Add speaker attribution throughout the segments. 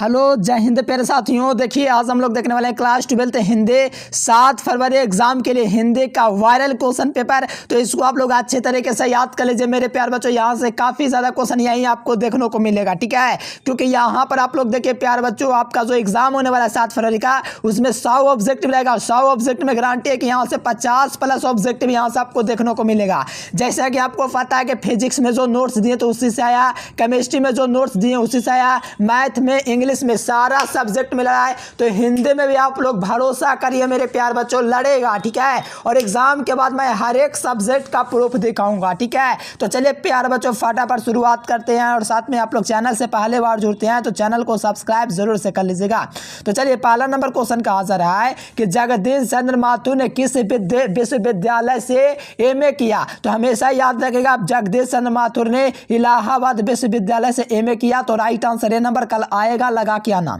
Speaker 1: Hello, जय हिंद प्यारे साथियों। देखिए आज हम लोग देखने वाले हैं क्लास 12 हिंदी 7 फरवरी एग्जाम के लिए हिंदी का वायरल क्वेश्चन पेपर। तो इसको आप लोग अच्छे तरीके से याद कर लीजिए मेरे प्यार बच्चों। यहाँ से काफ़ी ज़्यादा क्वेश्चन यहीं आपको देखने को मिलेगा, ठीक है। क्योंकि यहाँ पर आप लोग देखिए प्यार बच्चों, आपका जो एग्जाम होने वाला है 7 फरवरी का, उसमें 100 ऑब्जेक्टिव रहेगा। 100 ऑब्जेक्टिव में गारंटी है कि यहाँ से 50+ ऑब्जेक्टिव यहाँ से आपको देखने को मिलेगा। जैसा कि आपको पता है कि फिजिक्स में जो नोट्स दिए तो उसी से आया, केमिस्ट्री में जो नोट्स दिए उसी से आया, मैथ में, इंग्लिश में, सारा सब्जेक्ट मिला है। तो हिंदी में भी आप लोग भरोसा करिए मेरे प्यार बच्चों, लड़ेगा, ठीक है। और एग्जाम के बाद मैं हर एक सब्जेक्ट का प्रूफ दिखाऊंगा, ठीक है। तो चलिए प्यार बच्चों फटाफट शुरुआत करते हैं। और साथ में आप लोग चैनल से पहले बार जुड़ते हैं तो चैनल को सब्सक्राइब जरूर से कर लीजिएगा। तो चलिए पहला नंबर क्वेश्चन का आंसर है कि जगदीश चंद्र माथुर ने किस विश्वविद्यालय से एमए किया। तो हमेशा याद रखिएगा, जगदीश चंद्र माथुर ने इलाहाबाद विश्वविद्यालय से एमए किया। तो राइट आंसर ये नंबर कल आएगा, लगा के आना।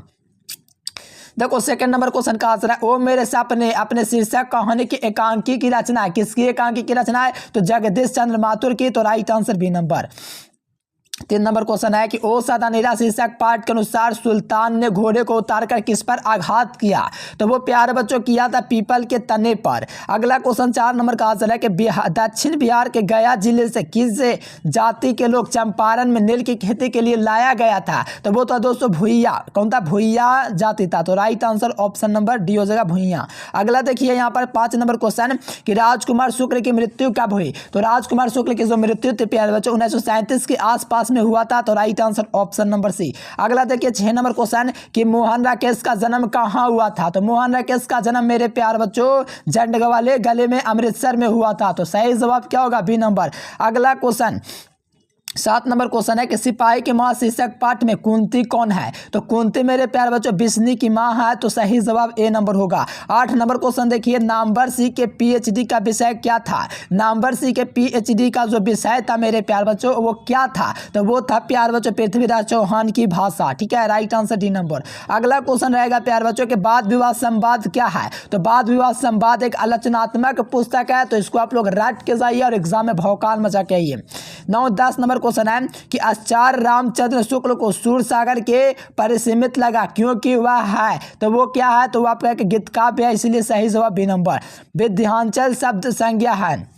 Speaker 1: देखो सेकंड नंबर क्वेश्चन का आंसर है ओ मेरे सपने अपने शीर्षक कहानी की एकांकी की रचना है। किसकी एकांकी की रचना है? तो जगदीश चंद्र माथुर की। तो right answer B number. 3 number question है कि ओ सदानीरा शीर्षक पाठ के अनुसार सुल्तान ने घोड़े को उतारकर किस पर आघात किया। तो वो प्यारे बच्चों किया था पीपल के तने पर। अगला क्वेश्चन 4 नंबर का आंसर है कि दक्षिण बिहार के गया जिले से किस जाति के लोग चंपारण में नील की खेती के लिए लाया गया था। तो वो तो दोस्तों भुइया। कौन था? भुइया जाति था। तो right answer option number D हो जाएगा, भुइया। अगला देखिए यहाँ पर 5 नंबर क्वेश्चन कि राजकुमार शुक्ल की मृत्यु कब हुई। तो राजकुमार शुक्ल की जो मृत्यु थी प्यारे बच्चों 1937 के आसपास में हुआ था। तो right answer option number C. अगला देखिए 6 नंबर क्वेश्चन कि मोहन राकेश का जन्म कहां हुआ था। तो मोहन राकेश का जन्म मेरे प्यार बच्चों जंडगवाले गले में अमृतसर में हुआ था। तो सही जवाब क्या होगा? B number. अगला क्वेश्चन 7 नंबर क्वेश्चन है कि सिपाही की मां शीर्षक पाठ में कुंती कौन है। तो कुंती मेरे प्यार बच्चों बिस्नी की मां है। तो सही जवाब ए नंबर होगा। 8 नंबर क्वेश्चन देखिए नामवर सी के पीएचडी का विषय क्या था। नामवर सी के पीएचडी का जो विषय था मेरे प्यार बच्चों वो क्या था। तो वो था प्यार बच्चों पृथ्वीराज चौहान की भाषा, ठीक है। Right answer D number. अगला क्वेश्चन रहेगा प्यार बच्चों के बाद विवाद संवाद क्या है। तो बाद विवाद संवाद एक आलोचनात्मक पुस्तक है। तो इसको आप लोग रट के जाइए और एग्जाम में भौकाल मचा के आइए। 9-10 नंबर क्वेश्चन है कि आचार्य रामचंद्र शुक्ल को सूरसागर के परिसीमित लगा क्योंकि वह है। तो वो क्या है? तो वो आपका एक गीत काव्य है, इसलिए सही जवाब बी नंबर। विध्यांचल शब्द संज्ञा है।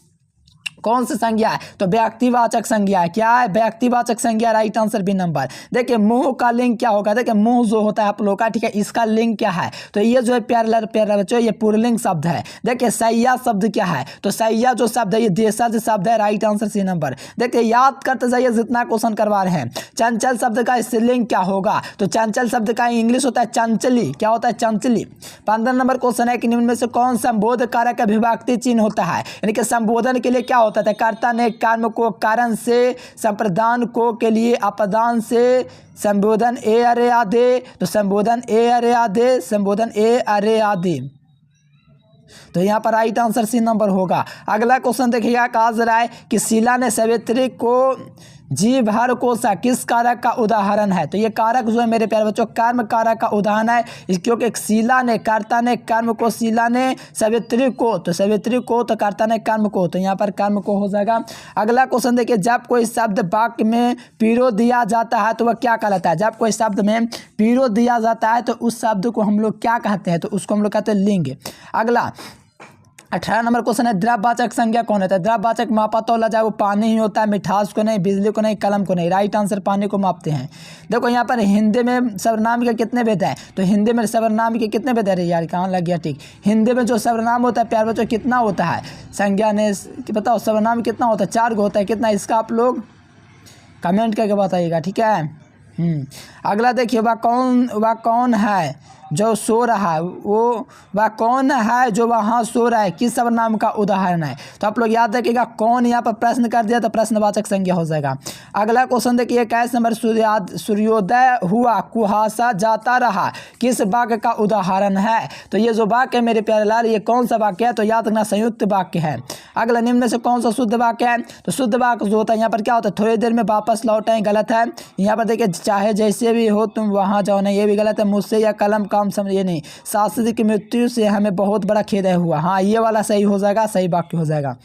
Speaker 1: कौन सी संज्ञा है? तो व्यक्तिवाचक संज्ञा है। क्या है? व्यक्तिवाचक संज्ञा। Right answer B number. देखिए मुंह का लिंग क्या होगा। देखिए मुंह जो होता है आप लोगों का, ठीक है, इसका लिंग क्या है? तो ये जो है प्यारे बच्चों ये पुल्लिंग शब्द है। देखिए सैया शब्द क्या है? तो सैया जो शब्द है ये देशज शब्द है। Right answer C number. देखिए याद करते जाइए जितना क्वेश्चन करवा रहे हैं। चंचल शब्द का स्त्रीलिंग क्या होगा? तो चंचल शब्द का इंग्लिश होता है चंचली। क्या होता है? चंचली। 15 नंबर क्वेश्चन है कि निम्न में से कौन संबोध कारक का विभक्ति चिन्ह होता है। यानी कि संबोधन के लिए क्या होता है? कर्ता ने कर्म को कारण से, संप्रदान को के लिए अपदान से, संबोधन ए अरे आदे। तो संबोधन ए अरे आदे, संबोधन ए अरे आदि। तो यहाँ पर राइट आंसर सी नंबर होगा। अगला क्वेश्चन देखिएगा कहा जा रहा है कि शीला ने सावित्री को जी भर कोसा किस कारक का उदाहरण है। तो ये कारक जो है मेरे प्यारे बच्चों कर्म कारक का उदाहरण है। क्योंकि शीला ने कर्ता ने कर्म को, शीला ने सावित्री को, तो सावित्री को, तो कर्ता ने कर्म को। तो यहाँ पर कर्म को हो जाएगा। अगला क्वेश्चन देखिए जब कोई शब्द वाक्य में पीरो दिया जाता है तो वह क्या कहलाता है। जब कोई शब्द में पीरो दिया जाता है तो उस शब्द को हम लोग क्या कहते हैं? तो उसको हम लोग कहते हैं लिंग। अगला 18 नंबर क्वेश्चन है द्रव्यवाचक संज्ञा कौन होता है। द्रव्यवाचक मापा तोला जाए वो पानी ही होता है, मिठास को नहीं, बिजली को नहीं, कलम को नहीं। राइट आंसर पानी को मापते हैं। देखो यहाँ पर हिंदी में सर्वनाम के कितने भेद हैं। तो हिंदी में सर्वनाम के कितने भेद है यार, कहाँ लग गया? ठीक, हिंदी में जो सर्वनाम होता है प्यार बच्चों कितना होता है? संज्ञा ने बताओ सर्वनाम कितना होता है? 4 को होता है। कितना? इसका आप लोग कमेंट करके बताइएगा, ठीक है। अगला देखिए वह कौन है जो सो रहा है। वह कौन है जो वहाँ सो रहा है किस सर्वनाम का उदाहरण है। तो आप लोग याद रखिएगा कौन यहाँ पर प्रश्न कर दिया तो प्रश्नवाचक संज्ञा हो जाएगा। अगला क्वेश्चन देखिए 21 नंबर सूर्योदय हुआ कुहासा जाता रहा किस वाक्य का उदाहरण है। तो ये जो वाक्य है मेरे प्यारे लाल ये कौन सा वाक्य है? तो याद रखना संयुक्त वाक्य है। अगला निम्न में से कौन सा शुद्ध वाक्य है। तो शुद्ध वाक्य जो होता है यहाँ पर क्या होता है? थोड़ी देर में वापस लौटें, गलत है। यहाँ पर देखिए चाहे जैसे भी हो तुम वहाँ जाओ, नहीं, ये भी गलत है। मुझसे या कलम काम समझिए नहीं। शास्त्री की मृत्यु से हमें बहुत बड़ा खेद हुआ, हाँ ये वाला सही हो जाएगा, सही वाक्य हो जाएगा।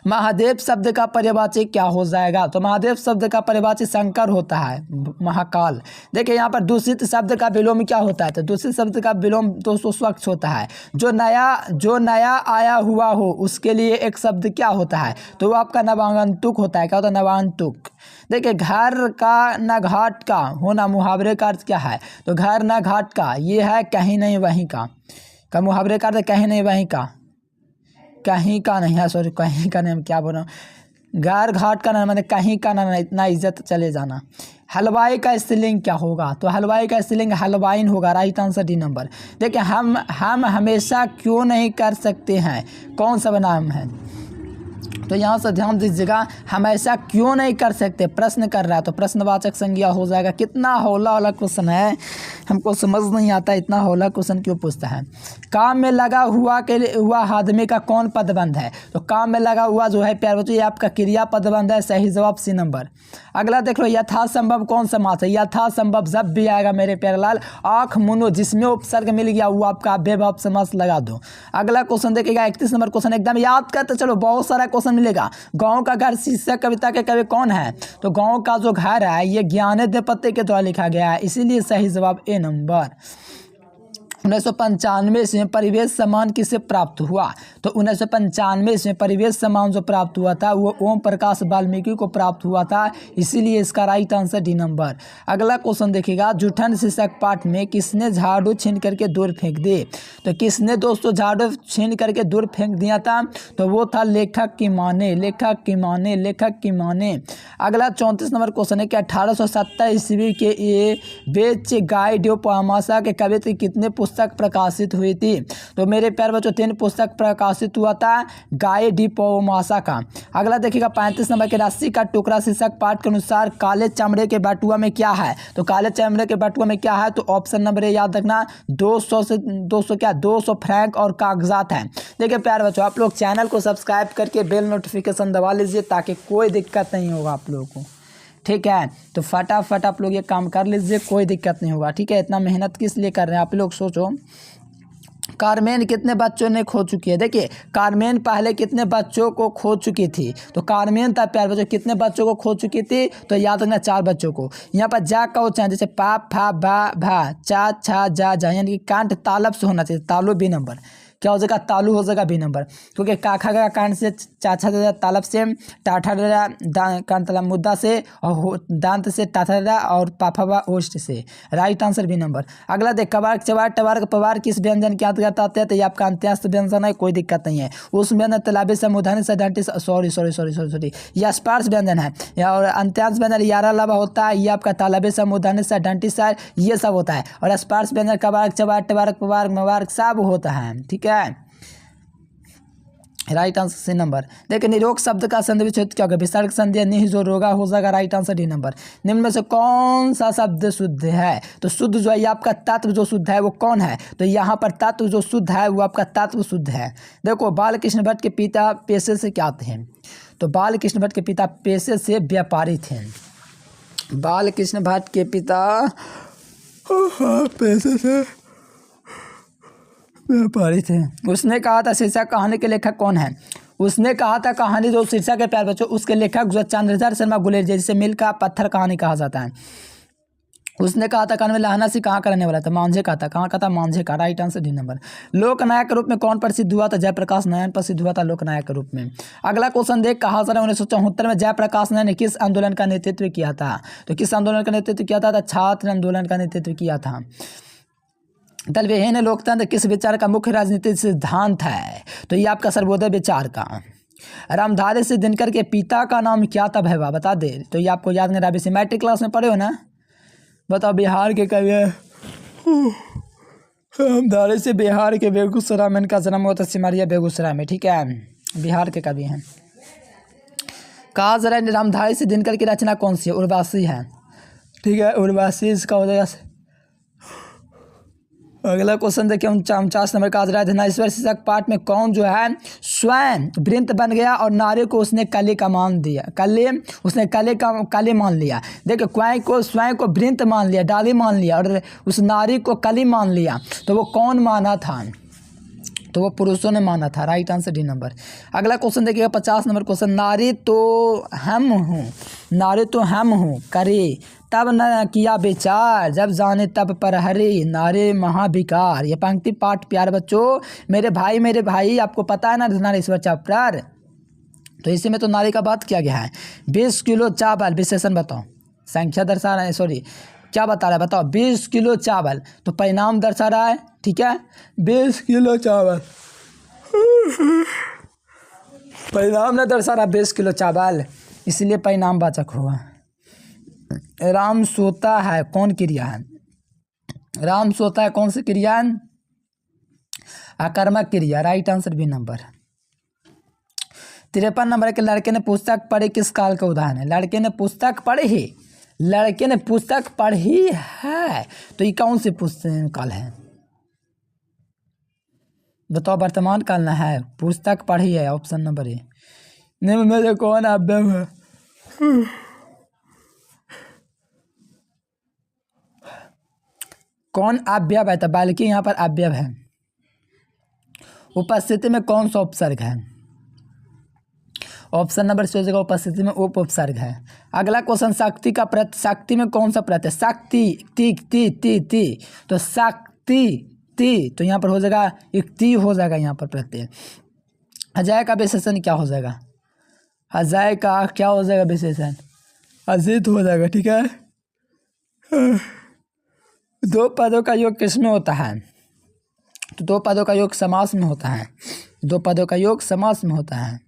Speaker 1: महादेव शब्द का पर्यायवाची क्या हो जाएगा? तो महादेव शब्द का पर्यायवाची शंकर होता है, महाकाल। देखिए यहाँ पर दूषित शब्द का विलोम क्या होता है? तो दूषित शब्द का विलोम दोस्तों स्वच्छ होता है। जो नया आया हुआ हो उसके लिए एक शब्द क्या होता है? तो वो आपका नवागंतुक होता है। क्या होता है? नवागंतुक। देखिए घर का न घाट का होना मुहावरे का अर्थ क्या है? तो घर न घाट का, ये है कहीं नहीं वहीं का मुहावरे का अर्थ कहीं नहीं वहीं का, कहीं का नहीं है, सॉरी कहीं का नहीं, हम क्या बोल रहा हूँ, घर घाट का ना मतलब कहीं का ना, इतना इज्जत चले जाना। हलवाई का स्त्रीलिंग क्या होगा? तो हलवाई का स्त्रीलिंग हलवाइन होगा। Right answer D number. देखिए हम हमेशा क्यों नहीं कर सकते हैं, कौन सा नाम है? तो यहाँ से ध्यान दीजिएगा, हमेशा क्यों नहीं कर सकते, प्रश्न कर रहा है तो प्रश्नवाचक संज्ञा हो जाएगा। कितना हौला क्वेश्चन है, हमको समझ नहीं आता इतना हौला क्वेश्चन क्यों पूछता है। काम में लगा हुआ आदमी का कौन पदबंध है? तो काम में लगा हुआ जो है प्यार बच्चों ये आपका क्रिया पदबंध है। सही जवाब सी नंबर। अगला देख लो, यथासंभव कौन समास है? यथासंभव जब भी आएगा मेरे प्यारे लाल, आँख मुनो जिसमें उपसर्ग मिल गया वो आपका अव्ययभाव समास लगा दो। अगला क्वेश्चन देखिएगा 31 नंबर क्वेश्चन, एकदम याद करते चलो, बहुत सारा क्वेश्चन मिलेगा। गाँव का घर शीर्षक कविता के कवि कौन है? तो गाँव का जो घर है ये ज्ञानेद्रपत्ति के द्वारा लिखा गया है, इसीलिए सही जवाब ए नंबर। 1995 ईस्वी में परिवेश सम्मान किसे प्राप्त हुआ? तो 1995 ईस्वी में परिवेश सम्मान जो प्राप्त हुआ था वो ओम प्रकाश वाल्मीकि को प्राप्त हुआ था, इसीलिए इसका राइट आंसर डी नंबर। अगला क्वेश्चन देखिएगा, जूठन शीर्षक पाठ में किसने झाड़ू छीन करके दूर फेंक दिए? तो किसने दोस्तों झाड़ू छीन करके दूर फेंक दिया था? तो वो था लेखक की माँ ने, लेखक की माँ ने। अगला 34 नंबर क्वेश्चन है कि 1870 ईस्वी के ये बेच गाय ड्यू पामाशा के कवित्व कितने पुस्तक प्रकाशित हुई थी? तो मेरे प्यारे बच्चों 3 पुस्तक प्रकाशित हुआ था गाय डी पौमाशा का। अगला देखिएगा 35 नंबर के रस्सी का टुकड़ा शीर्षक पाठ के अनुसार काले चमड़े के बटुआ में क्या है? तो काले चमड़े के बटुआ में क्या है? तो ऑप्शन नंबर ए याद रखना, 200 फ्रैंक और कागजात हैं। देखिए प्यारे बच्चों, आप लोग चैनल को सब्सक्राइब करके बेल नोटिफिकेशन दबा लीजिए ताकि कोई दिक्कत नहीं होगा आप लोगों को, ठीक है। तो फटाफट आप लोग ये काम कर लीजिए, कोई दिक्कत नहीं होगा, ठीक है। इतना मेहनत किस लिए कर रहे हैं आप लोग सोचो। कारमेन कितने बच्चों ने खो चुकी है? देखिए कारमेन पहले कितने बच्चों को खो चुकी थी? तो कारमेन था प्यारे बच्चों कितने बच्चों को खो चुकी थी? तो याद रखना 4 बच्चों को। यहाँ पर जा का उच्चारण जैसे पा फा बा भा चा छा जा यानी कि कांट तालब से होना चाहिए, तालु बी नंबर। क्या हो जाएगा? तालु हो जाएगा बी नंबर, क्योंकि काखा का कांट से चाछा तालब से, टाठा कांट तालब मुद्दा से, और दांत से टाठा और पाफा ओष्ट से। Right answer B number. अगला देख, कबार चबार टबार पवार किस व्यंजन के अंतर्गत आते हैं? तो ये आपका अंत्यास्त व्यंजन है, कोई दिक्कत नहीं है। उस व्यंजन तलाबी से मुधानी से डंटी, सॉरी ये स्पार्श व्यंजन है, या और अंत्यांश व्यंजन यारा लावा होता है, ये आपका तालाबी से मुधानी से डंटी से ये सब होता है। और स्पार्श व्यंजन कबार चबार टबार पवार मवार सब होता है, ठीक है। Right answer C number. देखिए निरोग शब्द का संधि विच्छेद क्या होगा? विसर्ग संधि नहीं जो रोगा हो जाएगा। Right answer D number. निम्न में से कौन सा शब्द शुद्ध है? तो शुद्ध जो है आपका तत्व जो शुद्ध है वो कौन है? तो यहाँ पर तत्व जो शुद्ध है वो आपका तत्व शुद्ध है। देखो बालकृष्ण भट्ट के पिता पेशे से क्या थे? तो बालकृष्ण भट्ट के पिता पेशे से व्यापारी थे। बालकृष्ण भट्ट के पिता पेशे से व्यापारी थे। उसने कहा था शीर्षक कहानी के लेखक कौन है? उसने कहा था कहानी जो शीर्षक है प्यारे बच्चों उसके लेखक जो चंद्रधर शर्मा गुलेरिया, जिसे मिल का पत्थर कहानी कहा जाता है। उसने कहा था कहानी में लहना सी कहाँ का रहने वाला था? मांझे का था। कहाँ का था? मांझे का। Right answer D number. लोकनायक के रूप में कौन प्रसिद्ध हुआ था? जयप्रकाश नारायण प्रसिद्ध हुआ था लोकनायक के रूप में। अगला क्वेश्चन देख, कहा सर 1974 में जयप्रकाश नारायण ने किस आंदोलन का नेतृत्व किया था? तो किस आंदोलन का नेतृत्व किया था? छात्र आंदोलन का नेतृत्व किया था। दलविहीन लोकतंत्र किस विचार का मुख्य राजनीतिक सिद्धांत है? तो ये आपका सर्वोदय विचार का। रामधारी सिंह दिनकर के पिता का नाम क्या था भैया? बता दे। तो ये आपको याद नहीं रहा, मैट्रिक क्लास में पढ़े हो ना? बताओ बिहार के कवि रामधारी सिंह बिहार के बेगूसराय में इनका जन्म हुआ था, सिमरिया बेगूसराय में, ठीक है। बिहार के कवि हैं। कहा जरा रामधारी सिंह दिनकर की रचना कौन सी है? उर्वशी है, ठीक है। उर्वशी इसका हो जाएगा। अगला क्वेश्चन देखिए 49 नंबर का। धनाश्वर शीर्षक पाठ में कौन जो है स्वयं वृंत बन गया और नारी को उसने कली का मान दिया? उसने कली मान लिया। देखिए क्वाई को स्वयं को वृंत मान लिया, डाली मान लिया, और उस नारी को कली मान लिया। तो वो कौन माना था? तो वो पुरुषों ने माना था। Right answer D number. अगला क्वेश्चन देखिएगा 50 नंबर क्वेश्चन। नारी तो हम हूँ करे तब न किया विचार, जब जाने तब पर हरे नारे महाविकार। ये पंक्ति पाठ प्यारे बच्चों मेरे भाई आपको पता है ना नारेश्वर चैप्टर, तो इसी में तो नारी का बात किया गया है। 20 किलो चावल विशेषण बताओ, संख्या दर्शा रहा है, सॉरी क्या बता रहा है बताओ। 20 किलो चावल तो परिणाम दर्शा रहा है, ठीक है। 20 किलो चावल परिणाम न दर्शा रहा 20 किलो चावल, इसलिए परिणाम वाचक होगा। राम सोता है कौन क्रिया है? राम सोता है कौन सी क्रिया है? आकर्मक क्रिया। Right answer B number. 53 number के लड़के ने पुस्तक पढ़ी किस काल का उदाहरण है? लड़के ने पुस्तक पढ़ी है, तो ये कौन सी पुस्तक काल है बताओ? वर्तमान काल ना है, पुस्तक पढ़ी है, ऑप्शन नंबर ए। नहीं मेरे कौन अव्यय है? कौन अव्यय है? तो बल्कि यहाँ पर अव्यय है। उपस्थिति में कौन सा उपसर्ग है? ऑप्शन नंबर सी जगह उपस्थिति में उपसर्ग है। अगला क्वेश्चन शक्ति का प्रत्यय, शक्ति में कौन सा प्रत्यय? शक्ति ती तो शक्ति ती, तो यहाँ पर हो जाएगा एक ती हो जाएगा यहाँ पर प्रत्यय। अजय का विशेषण क्या हो जाएगा? अजय का क्या हो जाएगा विशेषण? अजित हो जाएगा, ठीक है। दो पदों का योग किसमें होता है? तो दो पदों का योग समास में होता है। दो पदों का योग समास में होता है।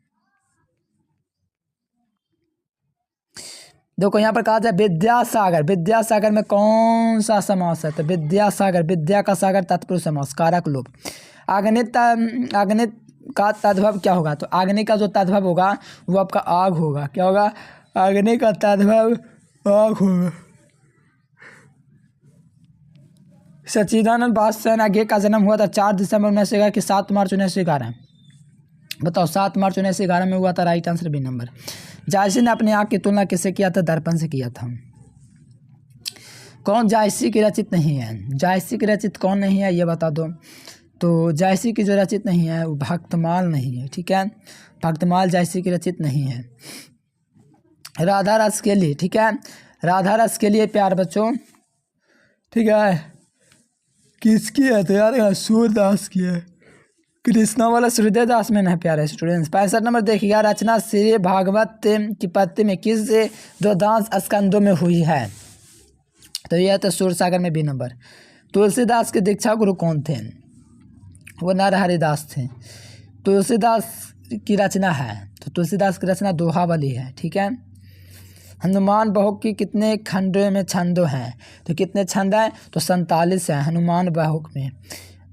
Speaker 1: देखो यहाँ पर कहा जाए विद्यासागर, विद्यासागर में कौन सा समास है? तो विद्यासागर, विद्या का सागर तत्पुरुष समास, कारक लोप। आग्नित का तद्भव क्या होगा? तो अग्नि का जो तद्भव होगा वो आपका आग होगा। क्या होगा? अग्नि का तद्भव आग होगा। सच्चिदानंद बादशाह आगे का जन्म हुआ था 4 दिसंबर 1911 कि 7 मार्च 1911? बताओ 7 मार्च 1911 में हुआ था। Right answer B number. Jayasi ने अपनी आँख की तुलना किससे किया था? दर्पण से किया था। कौन जायसी की रचित नहीं है? जायसी की रचित कौन नहीं है ये बता दो। तो जायसी की जो रचित नहीं है वो भक्तमाल नहीं है, ठीक है। भक्तमाल जायसी की रचित नहीं है। राधा रस के लिए, ठीक है, राधा रस के लिए प्यार बच्चों, ठीक है, किसकी है? तो यार सूरदास की है। कृष्णा वाला सूर्यदास में है प्यारे स्टूडेंट्स। 65 नंबर देखिएगा रचना श्री भागवत की पत्ति में किस दो दास स्कंदों में हुई है? तो यह तो सूरसागर में बी नंबर। तुलसीदास के दीक्षा गुरु कौन थे? वो नरहरिदास थे। तुलसीदास की रचना है, तो तुलसीदास की रचना दोहावली है, ठीक है। हनुमान बहुक की कितने खंडों में छंदों हैं? तो कितने छंद हैं? तो 47 हैं हनुमान बहुक में।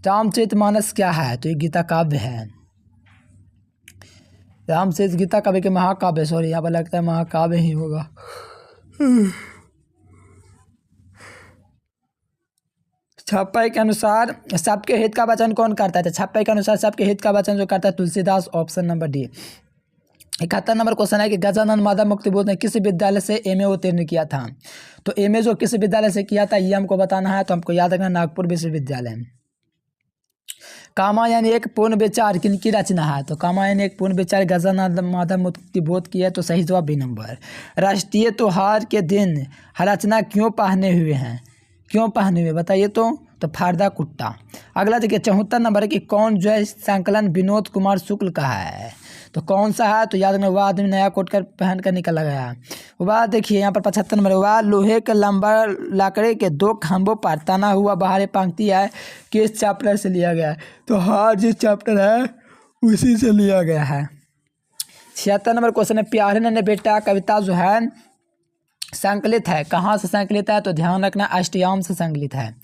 Speaker 1: रामचरितमानस क्या है? तो ये गीता काव्य है। रामचरित गीता काव्य के महाकाव्य, सॉरी यहाँ पर लगता है महाकाव्य ही होगा। छप्पई के अनुसार सबके हित का वचन कौन करता है? छप्पई के अनुसार सबके हित का वचन जो करता है Tulsidas, option number D. 71 number question है कि गजानन माधव मुक्तिबोध ने किस विद्यालय से एमए उत्तीर्ण किया था? तो एमए जो किस विद्यालय से किया था ये हमको बताना है, तो हमको याद रखना नागपुर विश्वविद्यालय। कामायन एक पूर्ण विचार किनकी रचना है? तो कामायन एक पूर्ण विचार गजानन माधव मुक्तिबोध की है, तो सही जवाब बी नंबर। राष्ट्रीय त्योहार के दिन रचना क्यों पहने हुए हैं? क्यों पहने हुए बताइए तो फारदा कुट्टा। अगला देखिए 74 नंबर है कि कौन जो है संकलन विनोद कुमार शुक्ल का है? तो कौन सा है? तो याद रखना वह आदमी नया कोट कर पहन कर निकल गया। वह देखिए यहाँ पर 75 नंबर, वह लोहे के लंबा लकड़े के 2 खंभों पर तना हुआ बाहरी पंक्ति है किस चैप्टर से लिया गया है? तो हर जिस चैप्टर है उसी से लिया गया है। 76 नंबर क्वेश्चन है प्यारे नन्हे बेटा कविता जो है संकलित है, कहाँ से संकलित है? तो ध्यान रखना अष्टयाम से संकलित है।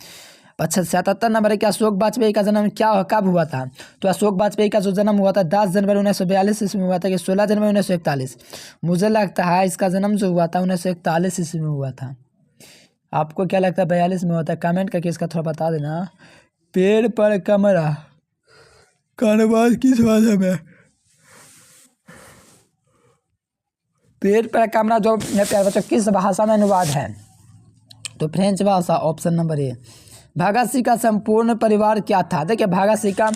Speaker 1: 77 नंबर है कि अशोक वाजपेयी का जन्म कब हुआ था? तो अशोक वाजपेयी का जो जन्म हुआ था 10 जनवरी 1942 ईस्वी में हुआ था कि 16 जनवरी 1941? मुझे लगता है इसका जन्म जो हुआ था 1941 ईस्वी में हुआ था। आपको क्या लगता है 42 में हुआ था? कमेंट करके इसका थोड़ा बता देना। पेड़ पर कमरा का अनुवाद किस भाषा में? पेड़ पर कमरा जो बच्चों किस भाषा में अनुवाद है? तो फ्रेंच भाषा, option number A. Bhagat Singh का संपूर्ण परिवार क्या था? देखिए भगत सिंह का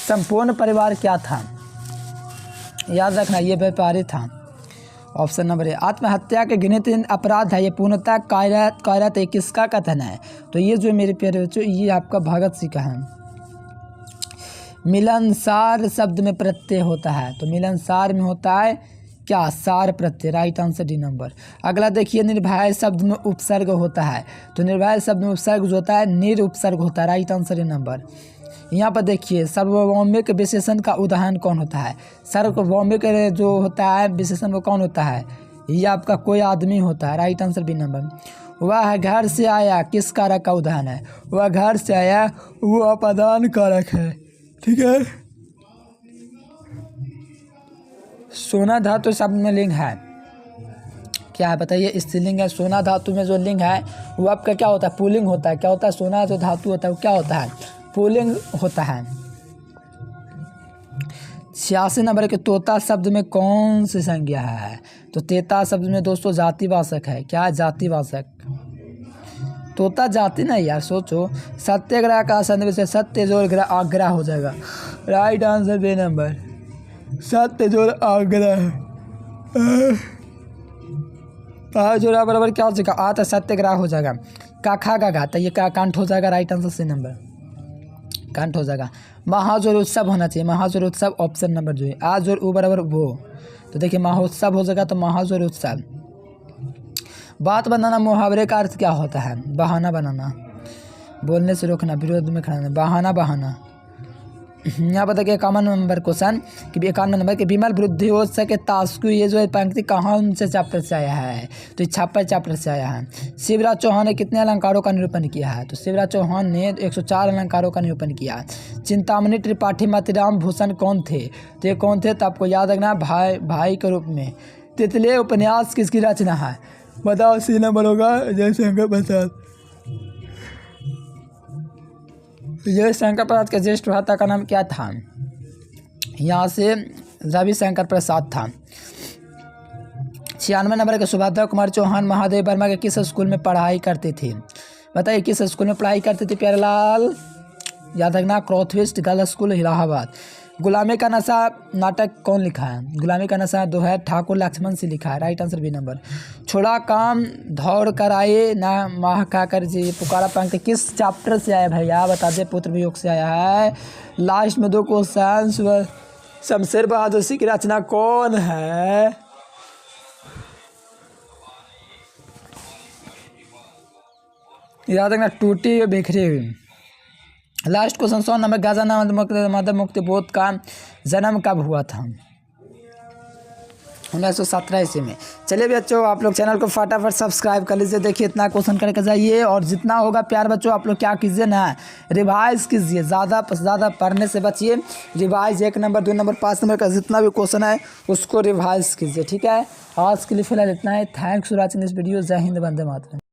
Speaker 1: संपूर्ण परिवार क्या था? याद रखना ये व्यापारी था। Option number A. आत्महत्या के गिनती अपराध है, ये पूर्णतः कायरत है, किसका कथन है? तो ये जो मेरे प्यारे बच्चों ये आपका भगत सिंह का है। मिलनसार शब्द में प्रत्यय होता है, तो मिलनसार में होता है क्या? सार प्रत्यय। Right answer D number. अगला देखिए, निर्भय शब्द में उपसर्ग होता है, तो निर्भय शब्द में उपसर्ग जो होता है निर उपसर्ग होता है। Right answer D number. यहाँ पर देखिए, सार्वभौमिक विशेषण का उदाहरण कौन होता है? सार्वभौमिक जो होता है विशेषण वो कौन होता है? ये आपका कोई आदमी होता है। Right answer B number. वह घर से आया किस कारक का उदाहरण है? वह घर से आया वो अपादान कारक है। ठीक है। सोना धातु शब्द में लिंग है, क्या है बताइए? स्त्रीलिंग है। सोना धातु में जो लिंग है वो आपका क्या होता है? पुल्लिंग होता है। क्या होता है? सोना जो धातु होता है वो क्या होता है? पुल्लिंग होता है। 86 नंबर के तोता शब्द में कौन सी संज्ञा है? तो तेता शब्द में दोस्तों जातिवाचक है। क्या है? जातिवाचक। तोता जाति नहीं यार, सोचो। सत्याग्रह का सन्निवेश है, सत्य जोड़ ग्रह आग्रह हो जाएगा। Right answer B number. सत्य जोड़ आग्रह जोड़ा बराबर क्या हो जाएगा? आता सत्याग्रह हो जाएगा। काखा का घाता ये का कांठ हो जाएगा। राइट आंसर सी नंबर, कांठ हो जाएगा। महाजोर उत्सव होना चाहिए, महाजोर उत्सव ऑप्शन नंबर जो है। आज और ऊ बराबर वो, तो देखिए महोत्सव हो जाएगा, तो महाजोर उत्सव। बात बनाना मुहावरे का अर्थ क्या होता है? बहाना बनाना, बोलने से रोकना, विरोध में खड़ा, बहाना बहाना। यहाँ पर देखिए 51 नंबर क्वेश्चन कि 51 नंबर कि विमल बुद्धियोत्सव के तास्कु, ये जो है पंक्ति कहाँ से चैप्टर से आया है? तो ये 56 चैप्टर से आया है। शिवराज चौहान ने कितने अलंकारों का निरूपण किया है? तो शिवराज चौहान ने 104 अलंकारों का निरूपण किया है। चिंतामणि त्रिपाठी मोतीराम भूषण कौन थे? तो ये कौन थे? तो आपको याद रखना भाई के रूप में। तितली उपन्यास किसकी रचना है? बताओ। सी नंबर होगा जयशंकर प्रसाद। जयशंकर प्रसाद के ज्येष्ठ भ्राता का नाम क्या था? यहाँ से रविशंकर प्रसाद था। 96 नंबर के सुभद्रा कुमार चौहान महादेव वर्मा के किस स्कूल में पढ़ाई करते थे? बताइए किस स्कूल में पढ़ाई करते थे प्यारेलाल? याद रखना क्रॉथवेस्ट गर्ल्स स्कूल इलाहाबाद। गुलामी का नशा नाटक कौन लिखा है? गुलामी का नशा जो है ठाकुर लक्ष्मण से लिखा है। Right answer B number. छोड़ा काम दौड़ कर आए ना माह खाकर जी, पुकारा पंक्ति किस चैप्टर से आया भैया? बता दे। पुत्र वियोग से आया है। लास्ट में 2 क्वेश्चन। शमशेर बहादुर सिंह की रचना कौन है? याद रखना टूटी बिखरी हुई। Last question 100 number Gajanand Madan मुक्ति बोध का जन्म कब हुआ था? 1917 ईस्वी में। चलिए बच्चों आप लोग चैनल को फटाफट सब्सक्राइब कर लीजिए। देखिए इतना क्वेश्चन करके जाइए, और जितना होगा प्यार बच्चों आप लोग क्या कीजिए ना, रिवाइज कीजिए। ज़्यादा से ज़्यादा पढ़ने से बचिए। रिवाइज 1 नंबर 2 नंबर 5 नंबर का जितना भी क्वेश्चन है उसको रिवाइज कीजिए। ठीक है। आज के लिए फिलहाल इतना है। Thanks for watching this video. जय हिंद, वंदे मातरम।